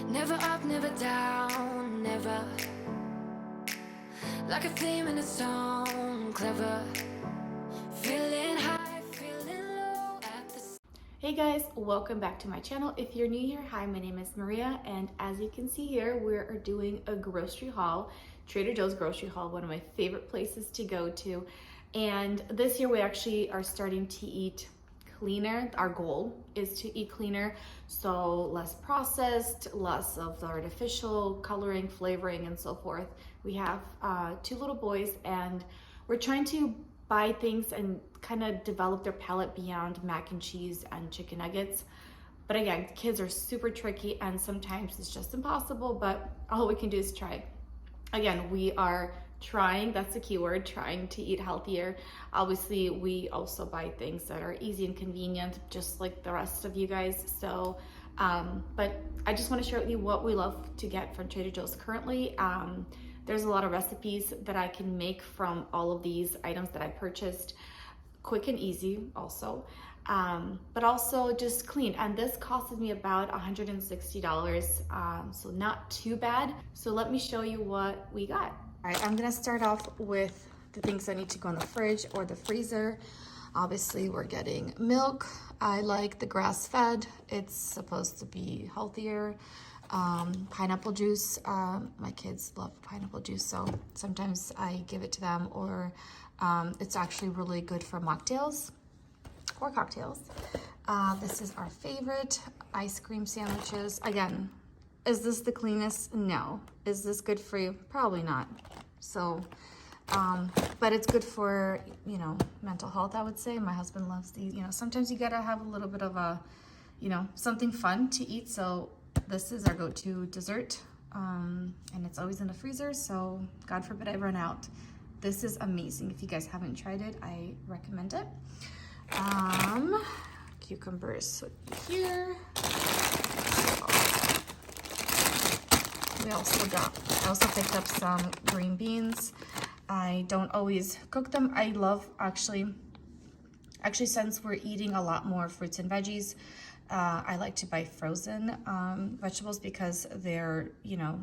Never up, never down, never. Like a flame in a song, clever. Feeling high, feeling low at the... Hey guys, welcome back to my channel. If you're new here, hi, my name is Maria, and as you can see here, we're doing a grocery haul, Trader Joe's grocery haul, one of my favorite places to go to. And this year we actually are starting to eat cleaner. Our goal is to eat cleaner, so less processed, less of the artificial coloring, flavoring, and so forth. We have two little boys, and we're trying to buy things and kind of develop their palate beyond mac and cheese and chicken nuggets. But again, kids are super tricky and sometimes it's just impossible, but all we can do is try. Again, we are trying, that's the key word, trying to eat healthier. Obviously, we also buy things that are easy and convenient, just like the rest of you guys. So, but I just want to share with you what we love to get from Trader Joe's currently. There's a lot of recipes that I can make from all of these items that I purchased, quick and easy also, but also just clean. And this costed me about $160, so not too bad. So let me show you what we got. All right, I'm gonna start off with the things that need to go in the fridge or the freezer. Obviously, we're getting milk. I like the grass-fed. It's supposed to be healthier. Pineapple juice. My kids love pineapple juice, so sometimes I give it to them, or it's actually really good for mocktails or cocktails. This is our favorite, ice cream sandwiches. Again, is this the cleanest? No. Is this good for you? Probably not. So, but it's good for, you know, mental health, I would say. My husband loves these. You know, sometimes you gotta have a little bit of a, you know, something fun to eat. So this is our go-to dessert, and it's always in the freezer, so God forbid I run out. This is amazing. If you guys haven't tried it, I recommend it. Cucumbers here. I also picked up some green beans. I don't always cook them. I love, actually since we're eating a lot more fruits and veggies, I like to buy frozen vegetables because they're, you know,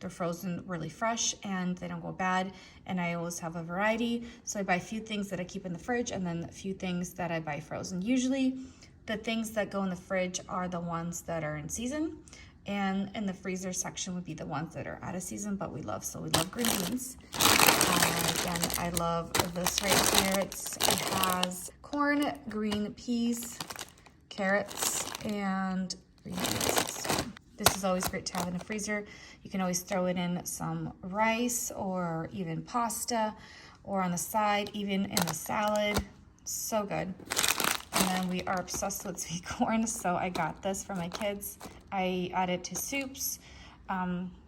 they're frozen really fresh and they don't go bad. And I always have a variety. So I buy a few things that I keep in the fridge and then a few things that I buy frozen. Usually the things that go in the fridge are the ones that are in season, and in the freezer section would be the ones that are out of season, but we love green beans. Again, I love this right here. It has corn, green peas, carrots, and green beans. So this is always great to have in the freezer. You can always throw it in some rice or even pasta, or on the side, even in the salad. So good. And then we are obsessed with sweet corn, so I got this for my kids. I add it to soups,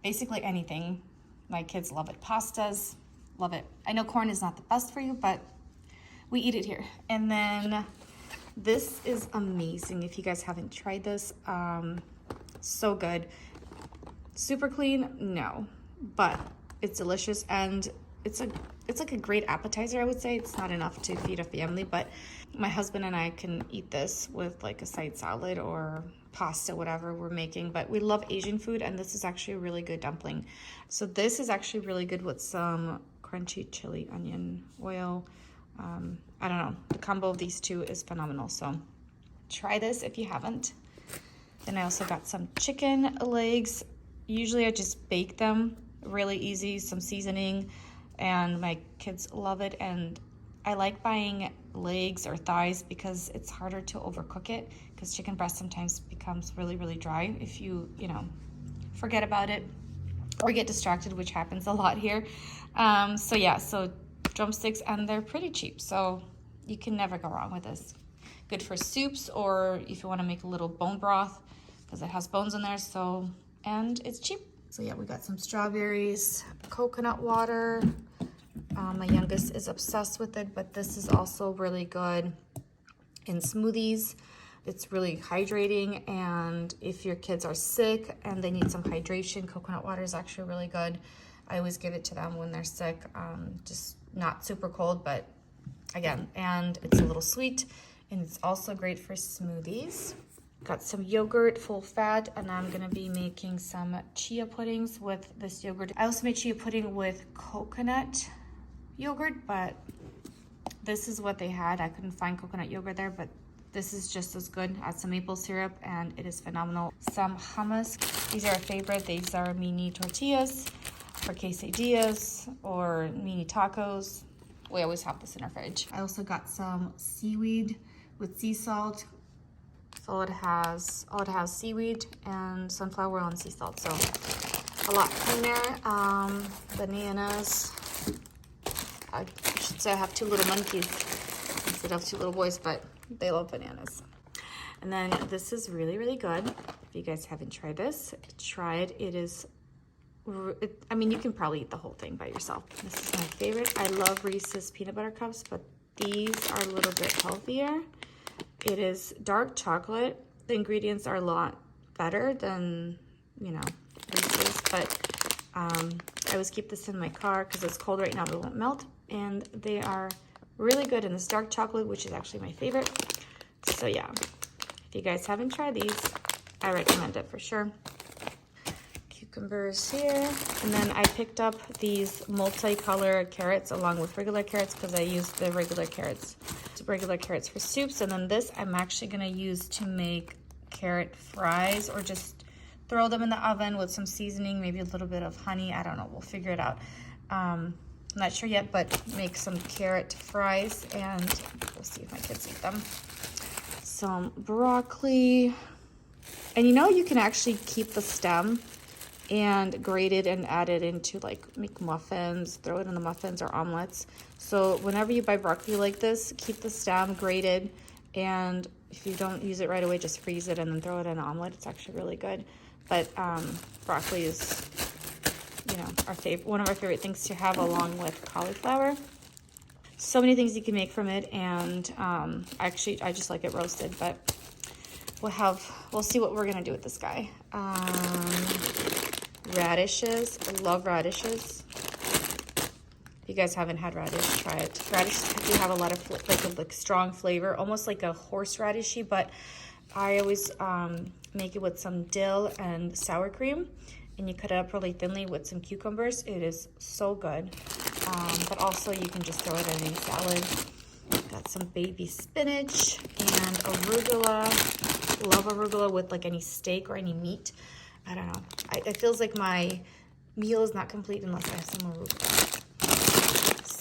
basically anything. My kids love it. Pastas, love it. I know corn is not the best for you, but we eat it here. And then this is amazing. If you guys haven't tried this, so good. Super clean? No, but it's delicious, and it's like a great appetizer, I would say. It's not enough to feed a family, but my husband and I can eat this with like a side salad or pasta, whatever we're making. But we love Asian food, and this is actually a really good dumpling. So this is actually really good with some crunchy chili onion oil. I don't know, the combo of these two is phenomenal, so try this if you haven't. Then I also got some chicken legs. Usually I just bake them, really easy, some seasoning, and my kids love it. And I like buying legs or thighs because it's harder to overcook it, because chicken breast sometimes becomes really, really dry if you know, forget about it or get distracted, which happens a lot here. So yeah, so drumsticks, and they're pretty cheap, so you can never go wrong with this. Good for soups, or if you want to make a little bone broth, because it has bones in there. So, and it's cheap. So yeah, we got some strawberries, coconut water. My youngest is obsessed with it, but this is also really good in smoothies. It's really hydrating, and if your kids are sick and they need some hydration, coconut water is actually really good. I always give it to them when they're sick, just not super cold, but again, and it's a little sweet, and it's also great for smoothies. Got some yogurt, full fat, and I'm gonna be making some chia puddings with this yogurt. I also made chia pudding with coconut yogurt, but this is what they had. I couldn't find coconut yogurt there, but this is just as good. Add some maple syrup and it is phenomenal. Some hummus. These are a favorite. These are mini tortillas for quesadillas or mini tacos. We always have this in our fridge. I also got some seaweed with sea salt. So it has seaweed and sunflower oil and sea salt. So a lot cleaner. Bananas. I should say I have two little monkeys instead of two little boys, but they love bananas. And then this is really, really good. If you guys haven't tried this, try it. It is, I mean, you can probably eat the whole thing by yourself. This is my favorite. I love Reese's peanut butter cups, but these are a little bit healthier. It is dark chocolate. The ingredients are a lot better than, you know, Reese's, but I always keep this in my car because it's cold right now, it won't melt. And they are really good in this dark chocolate, which is actually my favorite. So yeah, if you guys haven't tried these, I recommend it for sure. Cucumbers here. And then I picked up these multicolor carrots along with regular carrots because I use the regular carrots for soups. And then this I'm actually gonna use to make carrot fries or just throw them in the oven with some seasoning, maybe a little bit of honey. I don't know, we'll figure it out. I'm not sure yet, but make some carrot fries and we'll see if my kids eat them. Some broccoli. And you know, you can actually keep the stem and grate it and add it into like make muffins, throw it in the muffins or omelets. So whenever you buy broccoli like this, keep the stem grated, and if you don't use it right away, just freeze it and then throw it in an omelet. It's actually really good. But broccoli is, you know, one of our favorite things to have along with cauliflower. So many things you can make from it, and actually I just like it roasted, but we'll see what we're gonna do with this guy. Radishes. I love radishes. If you guys haven't had radish, try it. Radishes do have a lot of like strong flavor, almost like a horseradishy, but I always make it with some dill and sour cream, and you cut it up really thinly with some cucumbers. It is so good. But also you can just throw it in any salad. Got some baby spinach and arugula. Love arugula with like any steak or any meat. I don't know. It feels like my meal is not complete unless I have some arugula.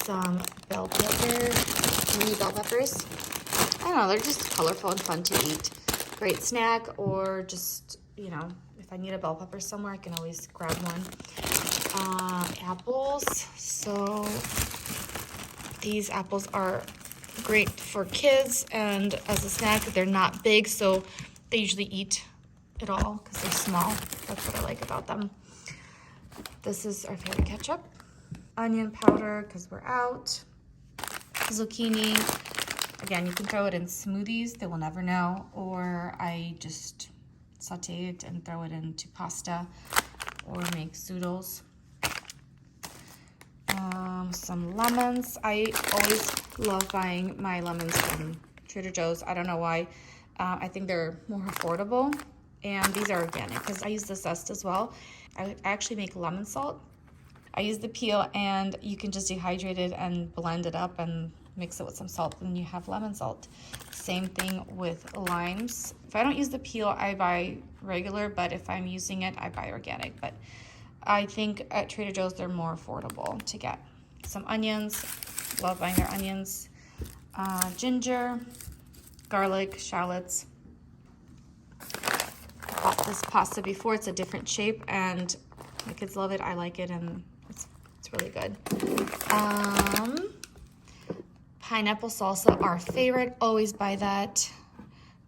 Some bell peppers, mini bell peppers. I don't know, they're just colorful and fun to eat. Great snack, or just, you know, if I need a bell pepper somewhere, I can always grab one. Apples. So these apples are great for kids, and as a snack, they're not big, so they usually eat it all because they're small. That's what I like about them. This is our favorite ketchup. Onion powder because we're out. Zucchini. Again, you can throw it in smoothies. They will never know. Or I just saute it and throw it into pasta or make zoodles. Some lemons. I always love buying my lemons from Trader Joe's. I don't know why. I think they're more affordable. And these are organic because I use the zest as well. I actually make lemon salt. I use the peel, and you can just dehydrate it and blend it up and mix it with some salt, and you have lemon salt. Same thing with limes. If I don't use the peel, I buy regular, but if I'm using it, I buy organic. But I think at Trader Joe's, they're more affordable to get. Some onions. Love buying their onions. Ginger, garlic, shallots. I bought this pasta before. It's a different shape, and my kids love it. I like it, and it's really good. Pineapple salsa, our favorite. Always buy that.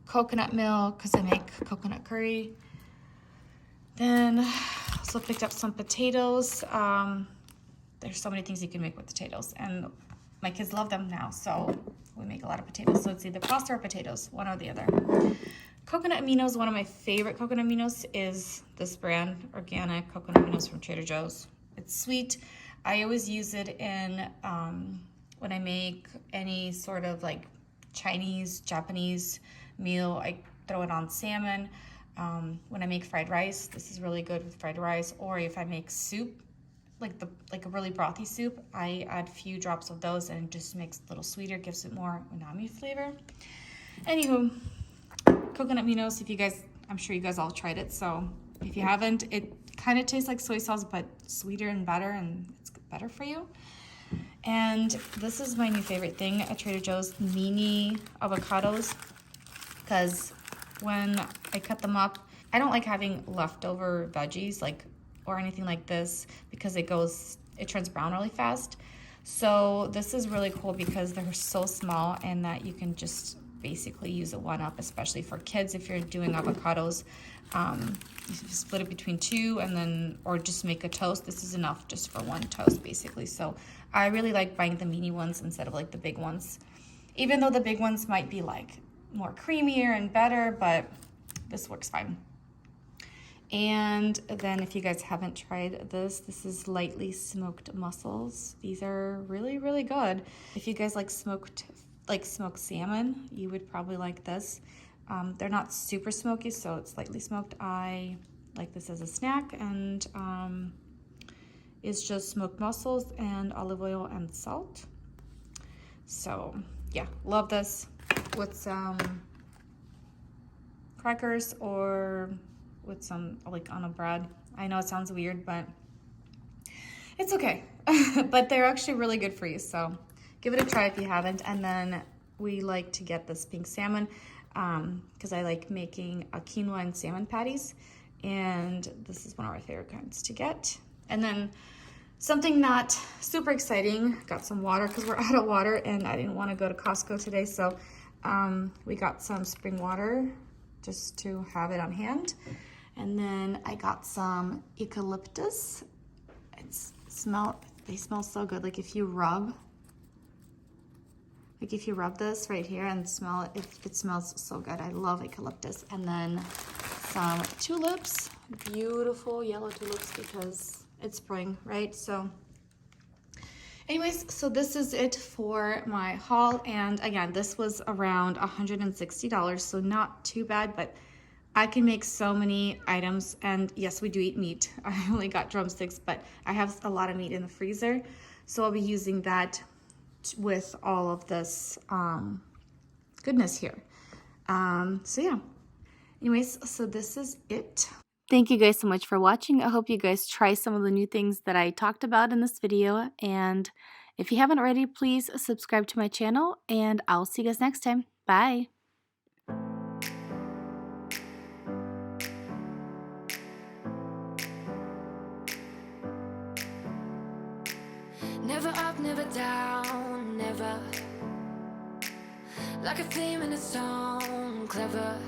Coconut milk, because I make coconut curry. Then also picked up some potatoes. There's so many things you can make with potatoes, and my kids love them now, so we make a lot of potatoes. So it's either pasta or potatoes, one or the other. Coconut aminos, one of my favorite coconut aminos is this brand, organic coconut aminos from Trader Joe's. It's sweet. I always use it in when I make any sort of like Chinese, Japanese meal. I throw it on salmon. When I make fried rice, this is really good with fried rice. Or if I make soup, like a really brothy soup, I add a few drops of those and it just makes it a little sweeter, gives it more umami flavor. Anywho, coconut minos, if you guys, I'm sure you guys all tried it, so if you haven't, it kind of tastes like soy sauce, but sweeter and better, and it's better for you. And this is my new favorite thing at Trader Joe's, mini avocados, because when I cut them up, I don't like having leftover veggies or anything like this because it turns brown really fast. So this is really cool because they're so small and that you can just basically use it one up, especially for kids. If you're doing avocados, you split it between two and then, or just make a toast. This is enough just for one toast basically. So I really like buying the mini ones instead of like the big ones, even though the big ones might be like more creamier and better, but this works fine. And then if you guys haven't tried this is lightly smoked mussels. These are really, really good. If you guys like smoked salmon, you would probably like this. They're not super smoky, so it's lightly smoked. I like this as a snack, and it's just smoked mussels and olive oil and salt. So yeah, love this with some crackers or with some like on a bread. I know it sounds weird, but it's okay. But they're actually really good for you, so give it a try if you haven't. And then we like to get this pink salmon because I like making a quinoa and salmon patties, and this is one of our favorite kinds to get. And then something not super exciting, got some water because we're out of water and I didn't want to go to Costco today, so we got some spring water just to have it on hand. And then I got some eucalyptus. They smell so good. Like if you rub this right here and smell it, it smells so good. I love eucalyptus. And then some tulips, beautiful yellow tulips because it's spring, right? So anyways, so this is it for my haul. And again, this was around $160, so not too bad, but I can make so many items. And yes, we do eat meat. I only got drumsticks, but I have a lot of meat in the freezer, so I'll be using that with all of this goodness here. So yeah, anyways, so this is it. Thank you guys so much for watching. I hope you guys try some of the new things that I talked about in this video. And if you haven't already, please subscribe to my channel, and I'll see you guys next time. Bye. Never up, never down, never. Like a theme in a song, clever.